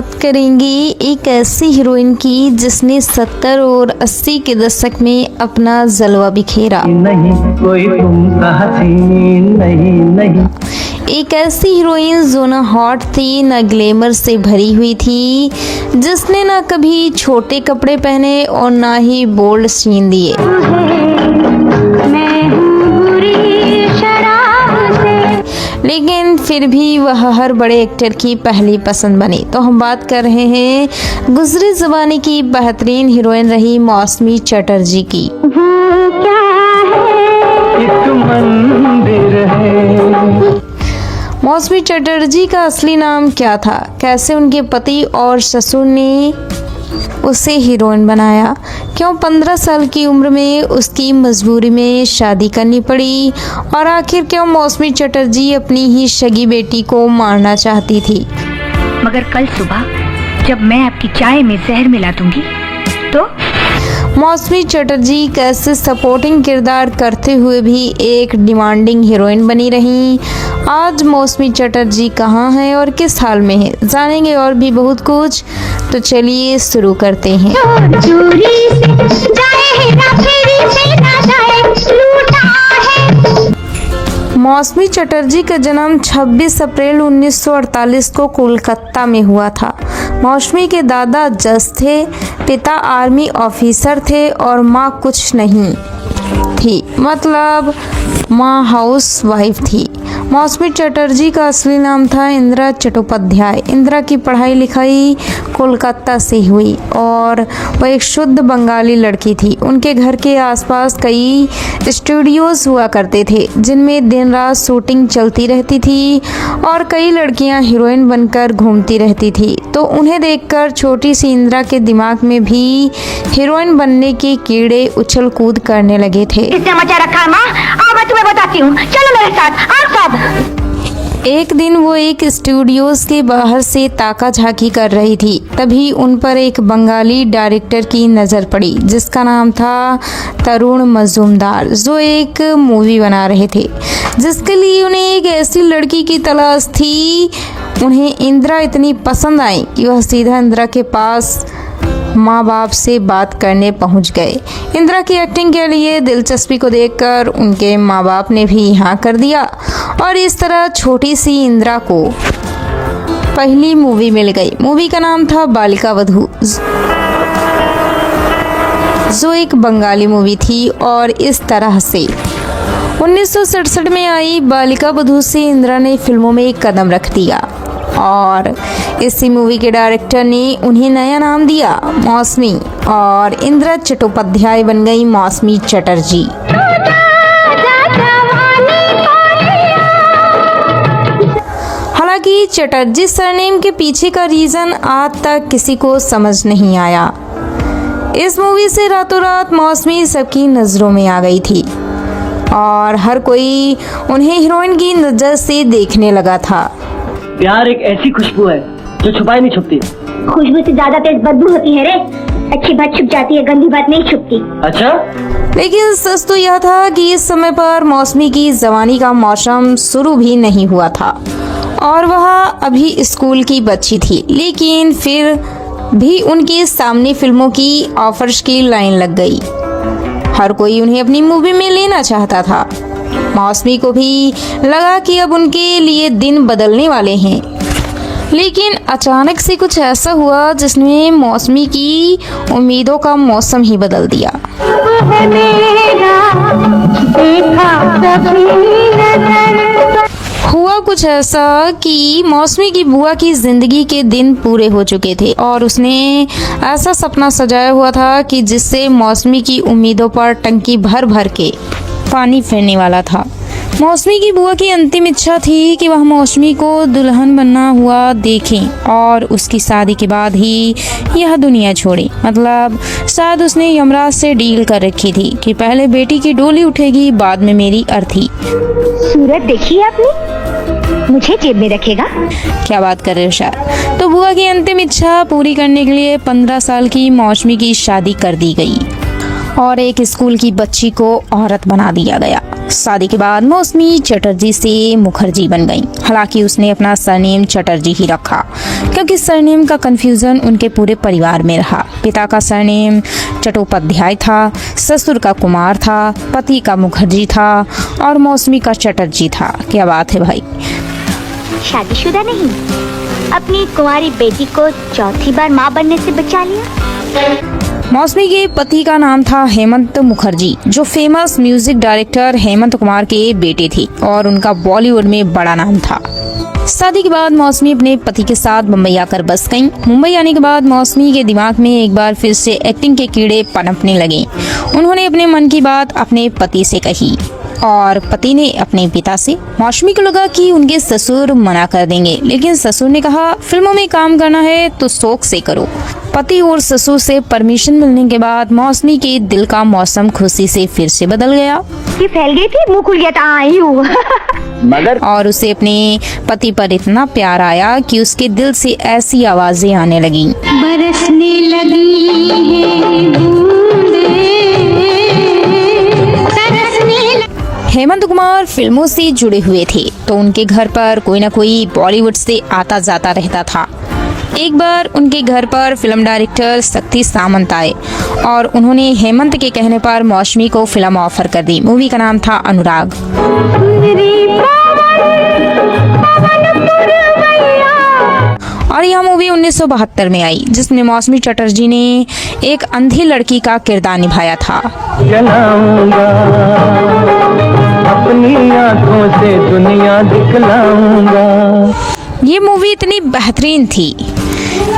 बात करेंगे एक ऐसी हीरोइन की जिसने 70 और 80 के दशक में अपना जलवा बिखेरा। नहीं कोई तुम सा हसीन नहीं। एक ऐसी हीरोइन जो न हॉट थी न ग्लैमर से भरी हुई थी, जिसने न कभी छोटे कपड़े पहने और ना ही बोल्ड सीन दिए। लेकिन फिर भी वह हर बड़े एक्टर की पहली पसंद बनी। तो हम बात कर रहे हैं गुजरे ज़माने की बेहतरीन हीरोइन रही मौसमी चटर्जी की। एक मंदिर है। मौसमी चटर्जी का असली नाम क्या था, कैसे उनके पति और ससुर ने उसे हीरोइन बनाया, क्यों 15 साल की उम्र में उसकी मजबूरी में शादी करनी पड़ी, और आखिर क्यों मौसमी चटर्जी अपनी ही सगी बेटी को मारना चाहती थी। मगर कल सुबह जब मैं आपकी चाय में जहर मिला दूंगी तो मौसमी चटर्जी कैसे सपोर्टिंग किरदार करते हुए भी एक डिमांडिंग हीरोइन बनी रहीं। आज मौसमी चटर्जी कहाँ हैं और किस हाल में है, जानेंगे और भी बहुत कुछ। तो चलिए शुरू करते हैं। मौसमी चटर्जी का जन्म 26 अप्रैल 1948 को कोलकाता में हुआ था। मौसमी के दादा जज थे, पिता आर्मी ऑफिसर थे और माँ कुछ नहीं थी, मतलब माँ हाउस वाइफ थी। मौसमी चटर्जी का असली नाम था इंदिरा चट्टोपाध्याय। इंदिरा की पढ़ाई लिखाई कोलकाता से हुई और वह एक शुद्ध बंगाली लड़की थी। उनके घर के आसपास कई स्टूडियोज हुआ करते थे जिनमें दिन रात शूटिंग चलती रहती थी और कई लड़कियां हीरोइन बनकर घूमती रहती थी। तो उन्हें देखकर छोटी सी इंदिरा के दिमाग में भी हीरोइन बनने के कीड़े उछल कूद करने लगे थे। किसने मचा रखा है माँ? आओ मैं तुम्हें बताती हूँ, चलो मेरे साथ, आप सब। एक दिन वो एक स्टूडियोज के बाहर से ताका झाकी कर रही थी, तभी उन पर एक बंगाली डायरेक्टर की नज़र पड़ी जिसका नाम था तरुण मजूमदार, जो एक मूवी बना रहे थे जिसके लिए उन्हें एक ऐसी लड़की की तलाश थी। उन्हें इंदिरा इतनी पसंद आई कि वह सीधा इंदिरा के पास माँ बाप से बात करने पहुँच गए। इंदिरा की एक्टिंग के लिए दिलचस्पी को देखकर उनके माँ बाप ने भी हाँ कर दिया और इस तरह छोटी सी इंदिरा को पहली मूवी मिल गई। मूवी का नाम था बालिका वधू, जो एक बंगाली मूवी थी। और इस तरह से 1967 में आई बालिका वधू से इंदिरा ने फिल्मों में एक कदम रख दिया और इसी मूवी के डायरेक्टर ने उन्हें नया नाम दिया मौसमी, और इंदिरा चट्टोपाध्याय बन गई मौसमी चटर्जी। हालांकि चटर्जी सरनेम के पीछे का रीजन आज तक किसी को समझ नहीं आया। इस मूवी से रातों रात मौसमी सबकी नजरों में आ गई थी और हर कोई उन्हें हीरोइन की नजर से देखने लगा था। प्यार एक ऐसी खुशबू है जो छुपाई नहीं छुपती। खुशबू से ज्यादा तेज बदबू होती है रे। अच्छी बात छुप जाती है, गंदी बात नहीं छुपती। अच्छा, लेकिन सच तो यह था कि इस समय पर मौसमी की जवानी का मौसम शुरू भी नहीं हुआ था और वह अभी स्कूल की बच्ची थी। लेकिन फिर भी उनके सामने फिल्मों की ऑफर्स की लाइन लग गई। हर कोई उन्हें अपनी मूवी में लेना चाहता था। मौसमी को भी लगा कि अब उनके लिए दिन बदलने वाले हैं। लेकिन अचानक से कुछ ऐसा हुआ जिसने मौसमी की उम्मीदों का मौसम ही बदल दिया। हुआ कुछ ऐसा कि मौसमी की बुआ की जिंदगी के दिन पूरे हो चुके थे और उसने ऐसा सपना सजाया हुआ था कि जिससे मौसमी की उम्मीदों पर टंकी भर भर के पानी फेरने वाला था। मौसमी की बुआ की अंतिम इच्छा थी कि वह मौसमी को दुल्हन बनना हुआ देखें और उसकी शादी के बाद ही यह दुनिया छोड़े। मतलब शायद उसने यमराज से डील कर रखी थी कि पहले बेटी की डोली उठेगी, बाद में मेरी अर्थी। सूरत देखी आपने? मुझे जेब में रखेगा? क्या बात कर रहे हो शायद। तो बुआ की अंतिम इच्छा पूरी करने के लिए 15 साल की मौसमी की शादी कर दी गई और एक स्कूल की बच्ची को औरत बना दिया गया। शादी के बाद मौसमी चटर्जी से मुखर्जी बन गई। हालांकि उसने अपना सरनेम चटर्जी ही रखा क्योंकि के सरनेम का कंफ्यूजन उनके पूरे परिवार में रहा। पिता का सरनेम चट्टोपाध्याय था, ससुर का कुमार था, पति का मुखर्जी था और मौसमी का चटर्जी था। क्या बात है भाई। शादीशुदा नहीं, अपनी कुंवारी बेटी को चौथी बार माँ बनने से बचा लिया। मौसमी के पति का नाम था हेमंत मुखर्जी, जो famous music director Hemant Kumar के बेटे थे और उनका बॉलीवुड में बड़ा नाम था। शादी के बाद मौसमी अपने पति के साथ मुंबई आकर बस गईं। मुंबई आने के बाद मौसमी के दिमाग में एक बार फिर से एक्टिंग के कीड़े पनपने लगे। उन्होंने अपने मन की बात अपने पति से कही और पति ने अपने पिता से। मौसमी को लगा कि उनके ससुर मना कर देंगे, लेकिन ससुर ने कहा फिल्मों में काम करना है तो शौक से करो। पति और ससुर से परमिशन मिलने के बाद मौसमी के दिल का मौसम खुशी से फिर से बदल गया। ये फैल गई थी, मुंह खुल गया था, आई हूँ। मगर और उसे अपने पति पर इतना प्यार आया कि उसके दिल से ऐसी आवाजें आने लगी। बरसने लगी है बूंदें, तरसने हेमंत कुमार फिल्मों से जुड़े हुए थे तो उनके घर पर कोई न कोई बॉलीवुड से आता जाता रहता था। एक बार उनके घर पर फिल्म डायरेक्टर शक्ति सामंत आए और उन्होंने हेमंत के कहने पर मौसमी को फिल्म ऑफर कर दी। मूवी का नाम था अनुराग। और यह मूवी 1972 में आई, जिसमें मौसमी चटर्जी ने एक अंधी लड़की का किरदार निभाया था। जलाऊंगा अपनी आंखों से दुनिया दिखलाऊंगा। ये मूवी इतनी बेहतरीन थी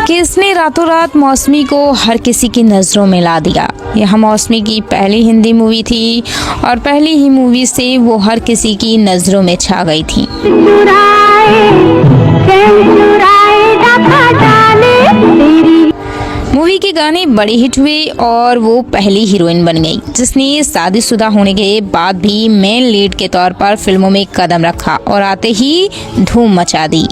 कि इसने रातों रात मौसमी को हर किसी की नज़रों में ला दिया। यह मौसमी की पहली हिंदी मूवी थी और पहली ही मूवी से वो हर किसी की नज़रों में छा गई थी। मूवी के गाने बड़े हिट हुए और वो पहली हीरोइन बन गई जिसने शादीशुदा होने के बाद भी मेन लीड के तौर पर फिल्मों में कदम रखा और आते ही धूम मचा दी।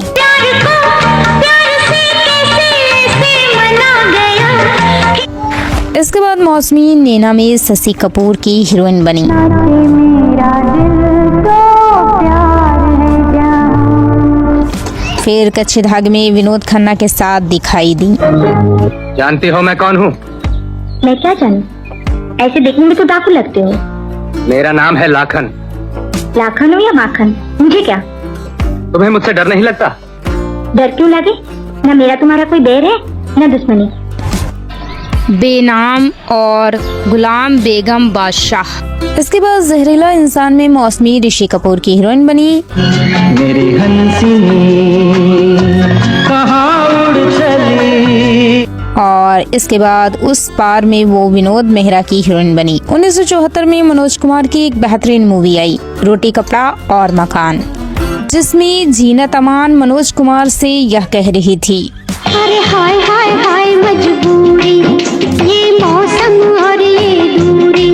इसके बाद मौसमी नैना में शशि कपूर की हीरोइन बनी। फिर कच्चे धागे में विनोद खन्ना के साथ दिखाई दी। जानती हो मैं कौन हूँ? मैं क्या जानूं? ऐसे देखने में तो डाकू लगते हो। मेरा नाम है लाखन। लाखन हो या माखन, मुझे क्या? तुम्हें मुझसे डर नहीं लगता? डर क्यों लगे? न मेरा तुम्हारा कोई बैर है न दुश्मनी। बेनाम और गुलाम बेगम बादशाह। इसके बाद जहरीला इंसान में मौसमी ऋषि कपूर की हीरोइन बनी। मेरी हंसी कहाँ उड़ चली। और इसके बाद उस पार में वो विनोद मेहरा की हीरोइन बनी। 1974 में मनोज कुमार की एक बेहतरीन मूवी आई, रोटी कपड़ा और मकान, जिसमें जीनत अमान मनोज कुमार से यह कह रही थी, अरे हाय हाय हाय मजबूरी, ये मौसम और ये दूरी।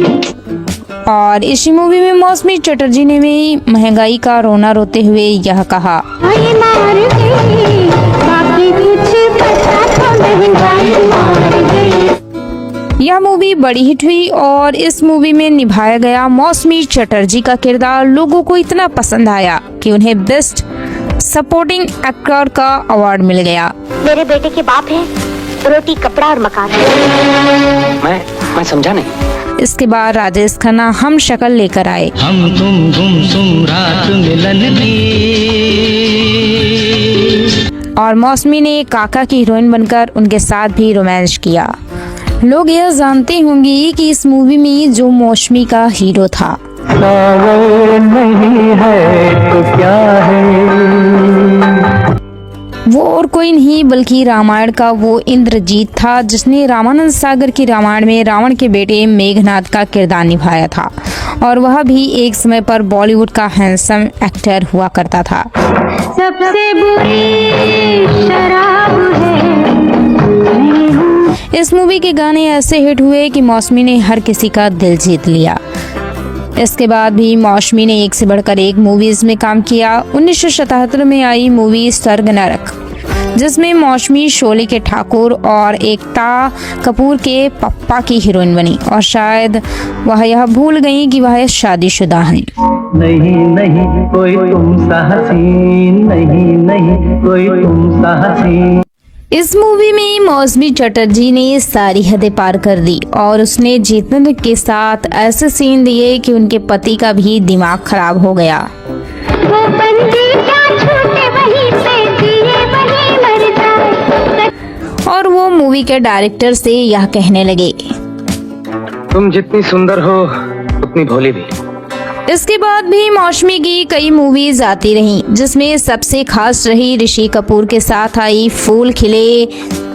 और इसी मूवी में मौसमी चटर्जी ने भी महंगाई का रोना रोते हुए यह कहा, हाय मार गई, बाकी कुछ पता तो महंगाई मार गई। यह मूवी बड़ी हिट हुई और इस मूवी में निभाया गया मौसमी चटर्जी का किरदार लोगों को इतना पसंद आया कि उन्हें बेस्ट सपोर्टिंग एक्टर का अवार्ड मिल गया। मेरे बेटे के बाप है, रोटी कपड़ा और मकान। मैं समझा नहीं। इसके बाद राजेश खन्ना हम शक्ल लेकर आए। हम तुम गुमसुम रात मिलन की। और मौसमी ने काका की हीरोइन बनकर उनके साथ भी रोमांस किया। लोग यह जानते होंगे कि इस मूवी में जो मौसमी का हीरो था नहीं है तो क्या है, वो और कोई नहीं बल्कि रामायण का वो इंद्रजीत था, जिसने रामानंद सागर की रामायण में रावण के बेटे मेघनाद का किरदार निभाया था और वह भी एक समय पर बॉलीवुड का हैंडसम एक्टर हुआ करता था। सबसे बुरी शराब है। इस मूवी के गाने ऐसे हिट हुए कि मौसमी ने हर किसी का दिल जीत लिया। इसके बाद भी मौसमी ने एक से बढ़कर एक मूवीज में काम किया। 1977 में आई मूवी स्वर्ग नरक, जिसमें मौसमी शोले के ठाकुर और एकता कपूर के पप्पा की हीरोइन बनी और शायद वह यह भूल गई कि वह शादीशुदा हैं। नहीं कोई तुम सा हसीन, नहीं कोई तुम सा हसीन। इस मूवी में मौसमी चटर्जी ने सारी हदें पार कर दी और उसने जितेंद्र के साथ ऐसे सीन दिए कि उनके पति का भी दिमाग खराब हो गया। वो बंदी क्या छूटे वहीं पे जिए वहीं मर जाए। और वो मूवी के डायरेक्टर से यह कहने लगे, तुम जितनी सुंदर हो उतनी भोली भी। इसके बाद भी मौसमी की कई मूवीज आती रहीं, जिसमें सबसे खास रही ऋषि कपूर के साथ आई फूल खिले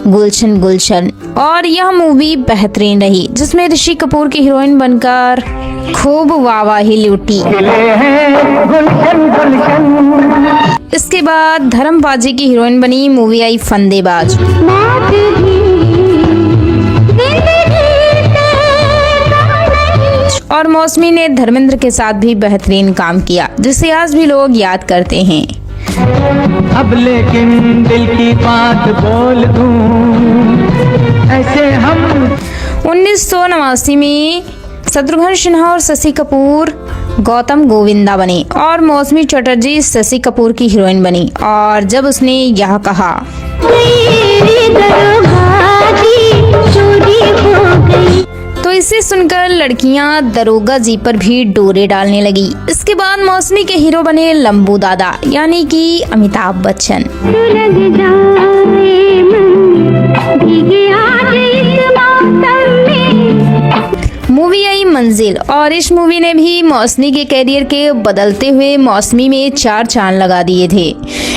गुलशन गुलशन। और यह मूवी बेहतरीन रही, जिसमें ऋषि कपूर की हीरोइन बनकर खूब वाहवाही लूटी। इसके बाद धर्मबाजी की हीरोइन बनी, मूवी आई फंदेबाज। और मौसमी ने धर्मेंद्र के साथ भी बेहतरीन काम किया, जिसे आज भी लोग याद करते हैं। अब लेकिन दिल की बात बोल दूं, ऐसे हम 1989 में शत्रुघ्न सिन्हा और शशि कपूर गौतम गोविंदा बने और मौसमी चटर्जी शशि कपूर की हीरोइन बनी। और जब उसने यह कहा, तो इसे सुनकर लड़कियां दरोगा जी पर भी डोरे डालने लगी। इसके बाद मौसमी के हीरो बने लंबू दादा, यानी कि अमिताभ बच्चन। मूवी आई मंजिल और इस मूवी ने भी मौसमी के कैरियर के बदलते हुए मौसमी में 4 चांद लगा दिए थे।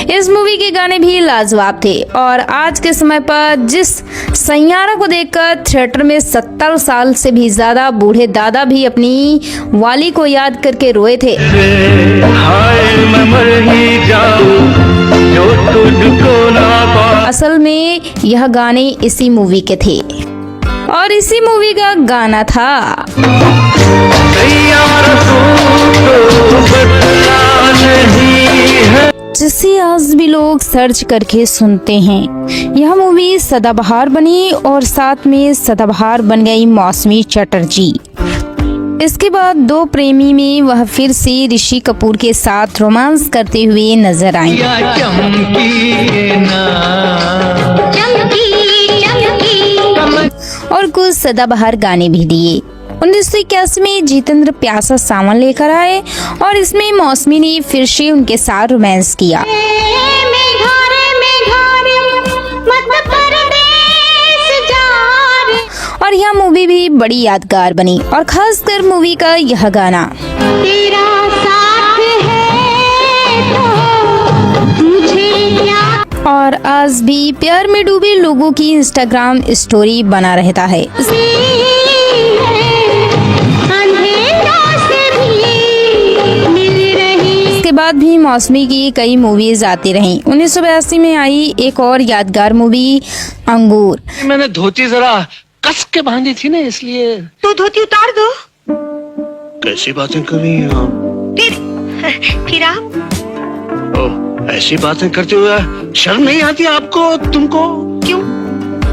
इस मूवी के गाने भी लाजवाब थे और आज के समय पर जिस सैयारा को देखकर थिएटर में 70 साल से भी ज्यादा बूढ़े दादा भी अपनी वाली को याद करके रोए थे। असल में यह गाने इसी मूवी के थे और इसी मूवी का गाना था, जिसे आज भी लोग सर्च करके सुनते हैं। यह मूवी सदाबहार बनी और साथ में सदाबहार बन गई मौसमी चटर्जी। इसके बाद दो प्रेमी में वह फिर से ऋषि कपूर के साथ रोमांस करते हुए नजर आई और कुछ सदाबहार गाने भी दिए। 1981 में जितेंद्र प्यासा सावन लेकर आए और इसमें मौसमी ने फिर से उनके साथ रोमांस किया। और यह मूवी भी बड़ी यादगार बनी और खासकर मूवी का यह गाना, तेरा साथ है तो मुझे क्या। और आज भी प्यार में डूबे लोगों की इंस्टाग्राम स्टोरी बना रहता है। इसके बाद भी मौसमी की कई मूवीज आती रहीं। 1982 में आई एक और यादगार मूवी अंगूर। मैंने धोती जरा कस के बांधी थी ना, इसलिए। तो धोती उतार दो। कैसी बातें कर रही हैं आप? फिर आप ऐसी बातें करते हुए शर्म नहीं आती आपको? तुमको क्यों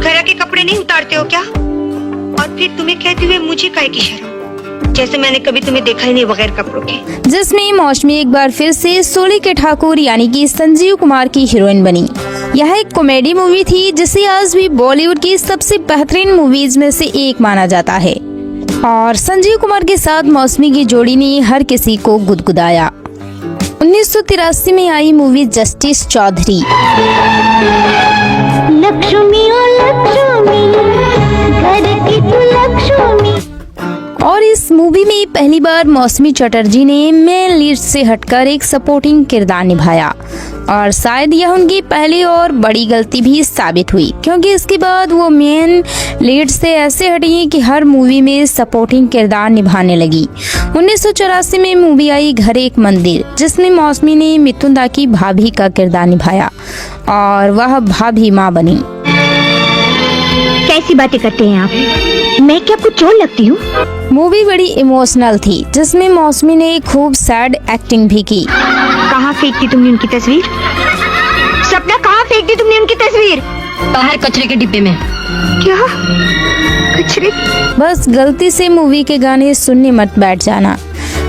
घर के कपड़े नहीं उतारते हो क्या? और फिर तुम्हें कहते हुए मुझे काहे की शर्म, जैसे मैंने कभी तुम्हें देखा ही नहीं बगैर कपड़ों के। जिसमें मौसमी एक बार फिर से सोली के ठाकुर यानी कि संजीव कुमार की हीरोइन बनी। यह एक कॉमेडी मूवी थी जिसे आज भी बॉलीवुड की सबसे बेहतरीन मूवीज में से एक माना जाता है और संजीव कुमार के साथ मौसमी की जोड़ी ने हर किसी को गुदगुदाया। 1983 में आई मूवी जस्टिस चौधरी। लक्ष्मी ओ लक्ष्मी घर की तू लक्ष्मी। और इस मूवी में पहली बार मौसमी चटर्जी ने मेन लीड से हटकर एक सपोर्टिंग किरदार निभाया और शायद यह उनकी पहली और बड़ी गलती भी साबित हुई, क्योंकि इसके बाद वो मेन लीड से ऐसे हटी कि हर मूवी में सपोर्टिंग किरदार निभाने लगी। 1984 में मूवी आई घर एक मंदिर, जिसमें मौसमी ने मिथुन दा की भाभी का किरदार निभाया और वह भाभी माँ बनी। कैसी बातें करते हैं आप? मैं क्या आपको चोर लगती हूँ? मूवी बड़ी इमोशनल थी, जिसमें मौसमी ने खूब सैड एक्टिंग भी की। कहाँ फेंक दी तुमने उनकी तस्वीर? सपना, कहाँ फेंक दी तुमने उनकी तस्वीर? बाहर कचरे के डिब्बे में। क्या कचरे? बस गलती से मूवी के गाने सुनने मत बैठ जाना,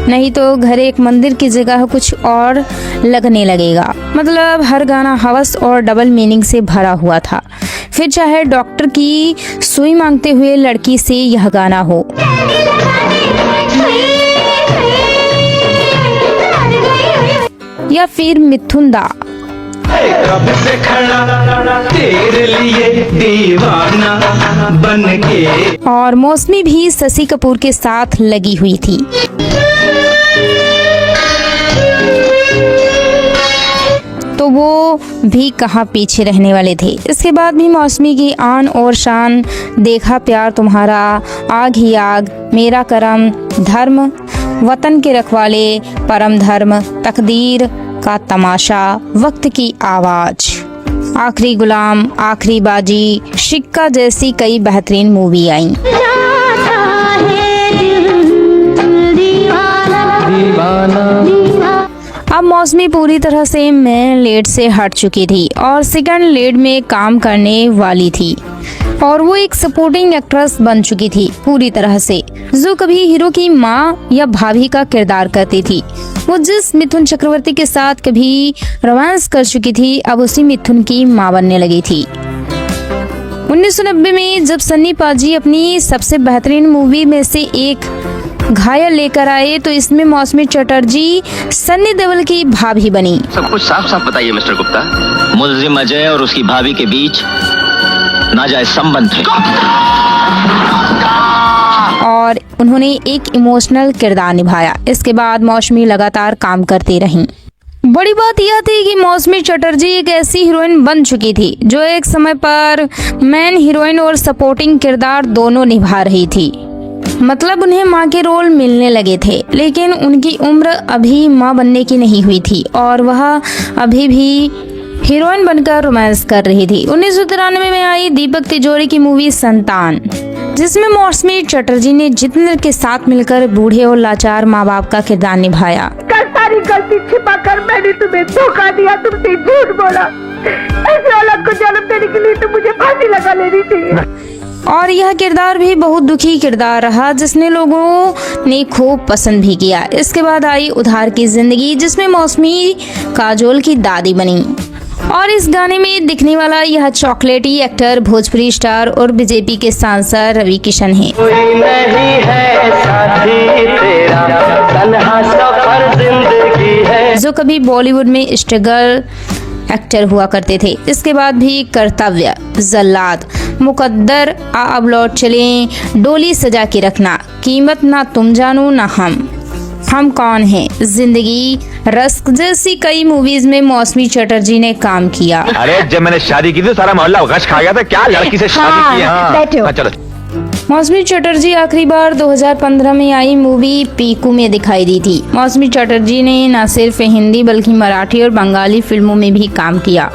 नहीं तो घर एक मंदिर की जगह कुछ और लगने लगेगा। मतलब हर गाना हवस और डबल मीनिंग से भरा हुआ था। फिर चाहे डॉक्टर की सुई मांगते हुए लड़की से यह गाना हो। या फिर मिथुन दा, कब से खड़ा तेरे लिए दीवाना बन के। और मौसमी भी शशि कपूर के साथ लगी हुई थी। तो वो भी कहाँ पीछे रहने वाले थे। इसके बाद भी मौसमी की आन और शान, देखा प्यार तुम्हारा, आग ही आग, मेरा करम, धर्म, वतन के रखवाले, परम धर्म, तकदीर का तमाशा, वक्त की आवाज, आखिरी गुलाम, आखिरी बाजी, शिक्का जैसी कई बेहतरीन मूवी आई। अब मौसमी पूरी तरह से मेन लीड से हट चुकी थी और सेकंड लीड में काम करने वाली थी और वो एक सपोर्टिंग एक्ट्रेस बन चुकी थी पूरी तरह से, जो कभी हीरो की माँ या भाभी का किरदार करती थी। वो जिस मिथुन चक्रवर्ती के साथ कभी रोमांस कर चुकी थी, अब उसी मिथुन की माँ बनने लगी थी। 1990 में जब सन्नी पाजी अपनी सबसे बेहतरीन मूवी में से एक घायल लेकर आए, तो इसमें मौसमी चटर्जी सन्नी देओल की भाभी बनी। सब कुछ साफ साफ बताइए मिस्टर गुप्ता। मुल्जिम अजय और उसकी भाभी के बीच नाजायज संबंध थे और उन्होंने एक इमोशनल किरदार निभाया। इसके बाद मौसमी लगातार काम करती रहीं। बड़ी बात यह थी कि मौसमी चटर्जी एक ऐसी हीरोइन बन चुकी थी जो एक समय पर मेन हीरोइन और सपोर्टिंग किरदार दोनों निभा रही थी। मतलब उन्हें माँ के रोल मिलने लगे थे, लेकिन उनकी उम्र अभी माँ बनने की नहीं हुई थी और वह अभी भी हीरोइन बनकर रोमांस कर रही थी। 1993 में आई दीपक तिजोरी की मूवी संतान, जिसमें मौसमी चटर्जी ने जितेंद्र के साथ मिलकर बूढ़े और लाचार माँ बाप का किरदार निभाया। सारी गलती छिपाकर मैंने तुम्हें धोखा दिया, तुमसे झूठ बोला। ऐसे औलाद को जन्म देने के लिए तो मुझे फांसी लगा लेनी चाहिए। और यह किरदार भी बहुत दुखी किरदार रहा, जिसने लोगों ने खूब पसंद भी किया। इसके बाद आई उधार की जिंदगी, जिसमें मौसमी काजोल की दादी बनी और इस गाने में दिखने वाला यह चॉकलेटी एक्टर भोजपुरी स्टार और बीजेपी के सांसद रवि किशन है। कोई नहीं है साथी तेरा, तन्हा सफर जिंदगी है। जो कभी बॉलीवुड में स्ट्रगल एक्टर हुआ करते थे। इसके बाद भी कर्तव्य, जल्लाद, मुकद्दर, अब लौट चलें, डोली सजा के रखना, कीमत ना तुम जानो ना हम कौन हैं, जिंदगी, रस्क जैसी कई मूवीज में मौसमी चटर्जी ने काम किया। अरे जब मैंने शादी की थी सारा मोहल्ला गश खा गया था, क्या लड़की से शादी की? हाँ, चलो। मौसमी चटर्जी आखिरी बार 2015 में आई मूवी पीकू में दिखाई दी थी। मौसमी चटर्जी ने न सिर्फ हिंदी बल्कि मराठी और बंगाली फिल्मों में भी काम किया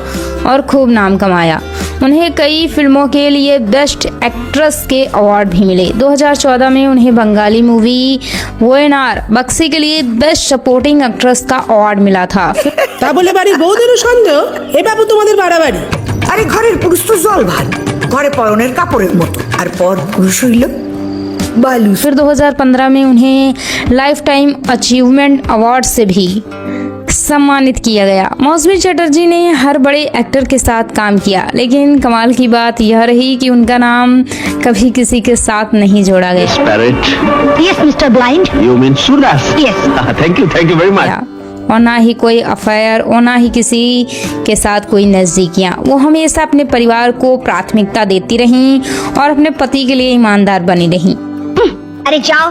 और खूब नाम कमाया। उन्हें कई फिल्मों के लिए बेस्ट एक्ट्रेस के अवार्ड भी मिले। 2014 में उन्हें बंगाली मूवी वोएनार बक्सी के लिए बेस्ट सपोर्टिंग एक्ट्रेस का अवार्ड मिला था। তা বলে বাড়ির বউদেরও সন্দেহ? এ বাবু তোমাদের বাড়াবাড়ি। আরে ঘরের পুরুষ তো জল ভাত, ঘরে পরনের কাপড়ের মতো, আর পর পুরুষ হইল বালু। फिर 2015 में उन्हें लाइफ टाइम अचीवमेंट अवार्ड से भी सम्मानित किया गया। मौसमी चटर्जी ने हर बड़े एक्टर के साथ काम किया, लेकिन कमाल की बात यह रही कि उनका नाम कभी किसी के साथ नहीं जोड़ा गया। Parrot, yes mister blind. you mean Suras? Yes. Thank you very much. और ना ही कोई अफेयर और ना ही किसी के साथ कोई नजदीकियां। वो हमेशा अपने परिवार को प्राथमिकता देती रहीं और अपने पति के लिए ईमानदार बनी रहीं। अरे जाओ,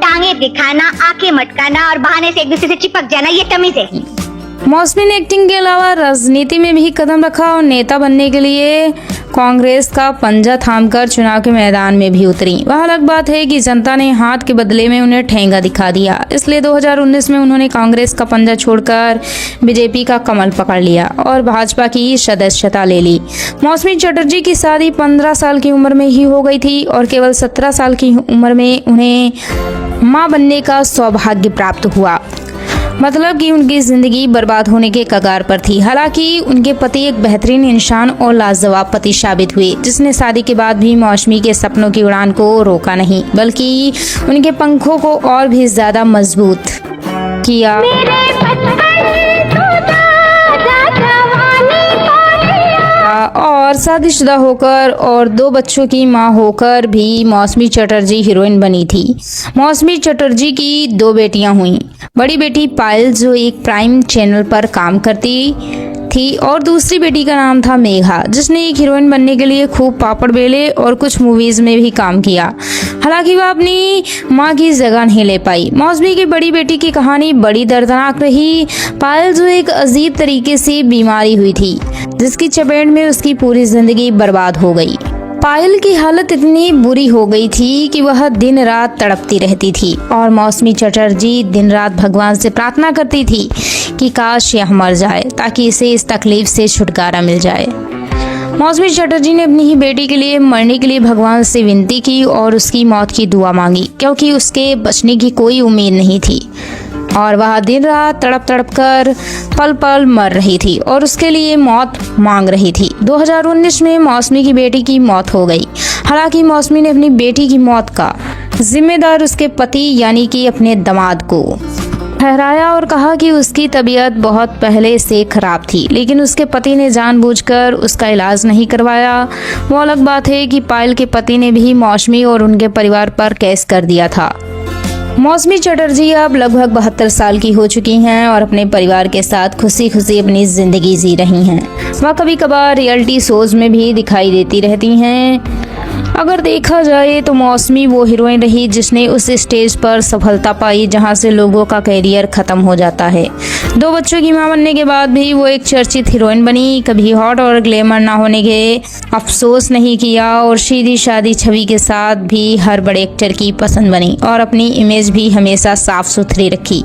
टांगे दिखाना, आंखें मटकाना और बहाने से एक दूसरे से चिपक जाना, ये तमीज है। मौसमी ने एक्टिंग के अलावा राजनीति में भी कदम रखा और नेता बनने के लिए कांग्रेस का पंजा थामकर चुनाव के मैदान में भी उतरी। वह अलग बात है कि जनता ने हाथ के बदले में उन्हें ठेंगा दिखा दिया, इसलिए 2019 में उन्होंने कांग्रेस का पंजा छोड़कर बीजेपी का कमल पकड़ लिया और भाजपा की सदस्यता ले ली। मौसमी चटर्जी की शादी 15 साल की उम्र में ही हो गई थी और केवल 17 साल की उम्र में उन्हें मां बनने का सौभाग्य प्राप्त हुआ। मतलब कि उनकी जिंदगी बर्बाद होने के कगार पर थी। हालांकि उनके पति एक बेहतरीन इंसान और लाजवाब पति साबित हुए, जिसने शादी के बाद भी मौसमी के सपनों की उड़ान को रोका नहीं, बल्कि उनके पंखों को और भी ज्यादा मजबूत किया। और और शादीशुदा होकर और 2 बच्चों की मां होकर भी मौसमी चटर्जी हीरोइन बनी थी। मौसमी चटर्जी की 2 बेटियां हुईं। बड़ी बेटी पायल जो एक प्राइम चैनल पर काम करती थी और दूसरी बेटी का नाम था मेघा, जिसने एक हीरोइन बनने के लिए खूब पापड़ बेले और कुछ मूवीज में भी काम किया। हालांकि वह अपनी मां की जगह नहीं ले पाई। मौसमी की बड़ी बेटी की कहानी बड़ी दर्दनाक रही। पायल जो एक अजीब तरीके से बीमारी हुई थी, जिसकी चपेट में उसकी पूरी जिंदगी बर्बाद हो गई। पायल की हालत इतनी बुरी हो गई थी कि वह दिन रात तड़पती रहती थी और मौसमी चटर्जी दिन रात भगवान से प्रार्थना करती थी कि काश यह मर जाए ताकि इसे इस तकलीफ से छुटकारा मिल जाए। मौसमी चटर्जी ने अपनी ही बेटी के लिए मरने के लिए भगवान से विनती की और उसकी मौत की दुआ मांगी, क्योंकि उसके बचने की कोई उम्मीद नहीं थी और वह दिन रात तड़प तड़प कर पल पल मर रही थी और उसके लिए मौत मांग रही थी। 2019 में मौसमी की बेटी की मौत हो गई। हालांकि मौसमी ने अपनी बेटी की मौत का जिम्मेदार उसके पति यानी कि अपने दामाद को ठहराया और कहा कि उसकी तबीयत बहुत पहले से खराब थी, लेकिन उसके पति ने जानबूझकर उसका इलाज नहीं करवाया। वो अलग बात है कि पायल के पति ने भी मौसमी और उनके परिवार पर केस कर दिया था। मौसमी चटर्जी अब लगभग 72 साल की हो चुकी हैं और अपने परिवार के साथ खुशी खुशी अपनी जिंदगी जी रही हैं। वह कभी कभार रियलिटी शोज में भी दिखाई देती रहती हैं। अगर देखा जाए तो मौसमी वो हीरोइन रही जिसने उस स्टेज पर सफलता पाई जहां से लोगों का करियर खत्म हो जाता है। 2 बच्चों की मां बनने के बाद भी वो एक चर्चित हीरोइन बनी। कभी हॉट और ग्लैमर ना होने के अफसोस नहीं किया और सीधी शादी छवि के साथ भी हर बड़े एक्टर की पसंद बनी और अपनी इमेज भी हमेशा साफ सुथरी रखी।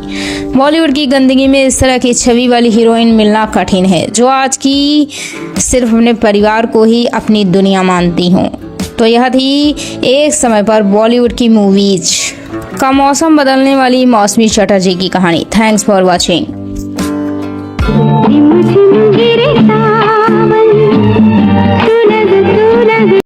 बॉलीवुड की गंदगी में इस तरह की छवि वाली हीरोइन मिलना कठिन है जो आज की सिर्फ अपने परिवार को ही अपनी दुनिया मानती हों। तो यह थी एक समय पर बॉलीवुड की मूवीज का मौसम बदलने वाली मौसमी चटर्जी की कहानी। Thanks for watching.